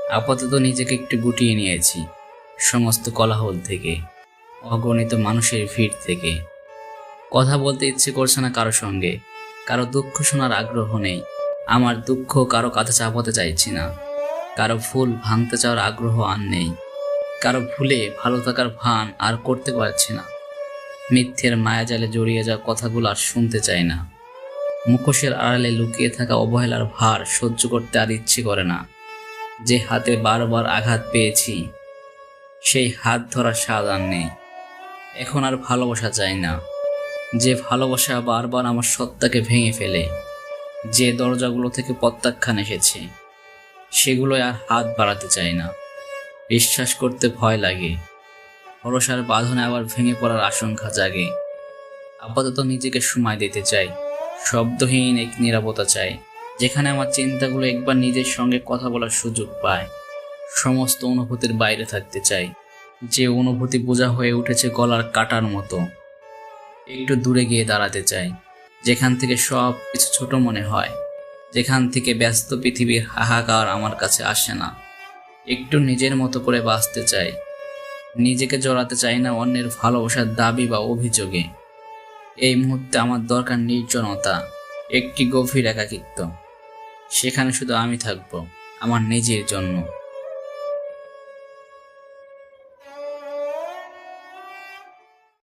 আপাতত নিজেকে একটু গুটিয়ে নিয়েছি সমস্ত কোলাহল থেকে, অগণিত মানুষের ভিড় থেকে। কথা বলতে ইচ্ছে করছে না কারো সঙ্গে, কারো দুঃখ শোনার আগ্রহ নেই। আমার দুঃখ কারো কাঁধে চাপাতে চাইছি না, কারো ভুল ভাঙতে চাওয়ার আগ্রহ আর নেই, কারো ভুলে ভালো থাকার ভান আর করতে পারছি না। মিথ্যের মায়াজালে জড়িয়ে যাওয়া কথাগুলো আর শুনতে চাই না। মুখোশের আড়ালে লুকিয়ে থাকা অবহেলার ভার সহ্য করতে আর ইচ্ছে করে না। যে হাতে বারবার আঘাত পেয়েছি, সেই হাত ধরার স্বাদ আর নেই। এখন আর ভালোবাসা চাই না, যে ভালোবাসা বারবার আমার সত্তাকে ভেঙে ফেলে। যে দরজাগুলো থেকে প্রত্যাখ্যান এসেছে, সেগুলোয় আর হাত বাড়াতে চাই না। বিশ্বাস করতে ভয় লাগে, ভরসার বাঁধনে আবার ভেঙে পড়ার আশঙ্কা জাগে। আপাতত নিজেকে সময় দিতে চাই, শব্দহীন এক নীরবতা চাই, যেখানে আমার চিন্তাগুলো একবার নিজের সঙ্গে কথা বলার সুযোগ পায়। সমস্ত অনুভূতির বাইরে থাকতে চাই, যে অনুভূতি বোঝা হয়ে উঠেছে গলার কাটার মতো। একটু দূরে গিয়ে দাঁড়াতে চাই, যেখান থেকে সব কিছু ছোট মনে হয়, যেখান থেকে ব্যস্ত পৃথিবীর হাহাকার আমার কাছে আসে না। একটু নিজের মতো করে বাঁচতে চাই, নিজেকে জড়াতে চাই না অন্যের ভালোবাসার দাবি বা অভিযোগে। এই মুহূর্তে আমার দরকার নির্জনতা, একটি গভীর একাকিত্ব। সেখানে শুধু আমি থাকবো, আমার নিজের জন্য।